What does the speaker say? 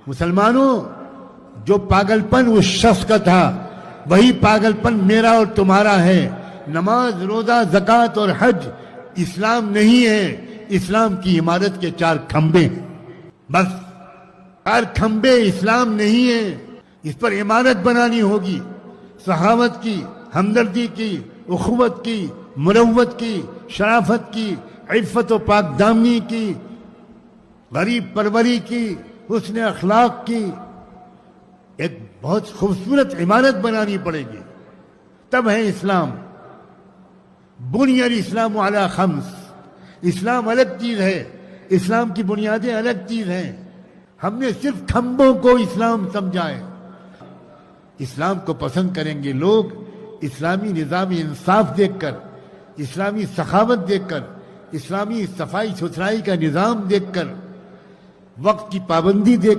مسلمانوں، جو پاگلپن اس شخص کا تھا وہی پاگلپن میرا اور تمہارا ہے۔ نماز، روزہ، زکوٰۃ اور حج اسلام نہیں ہے، اسلام کی عمارت کے 4 کھمبے ہیں، بس 4 کھمبے اسلام نہیں ہے۔ اس پر عمارت بنانی ہوگی، سخاوت کی، ہمدردی کی، اخوت کی، مروت کی، شرافت کی، عفت و پاک دامنی کی، غریب پروری کی، حسن اخلاق کی، ایک بہت خوبصورت عمارت بنانی پڑے گی، تب ہے اسلام۔ بنی الاسلام علی 5، اسلام الگ چیز ہے، اسلام کی بنیادیں الگ چیز ہیں۔ ہم نے صرف کھمبوں کو اسلام سمجھا ہے۔ اسلام کو پسند کریں گے لوگ اسلامی نظام انصاف دیکھ کر، اسلامی سخاوت دیکھ کر، اسلامی صفائی ستھرائی کا نظام دیکھ کر، وقت کی پابندی دیکھ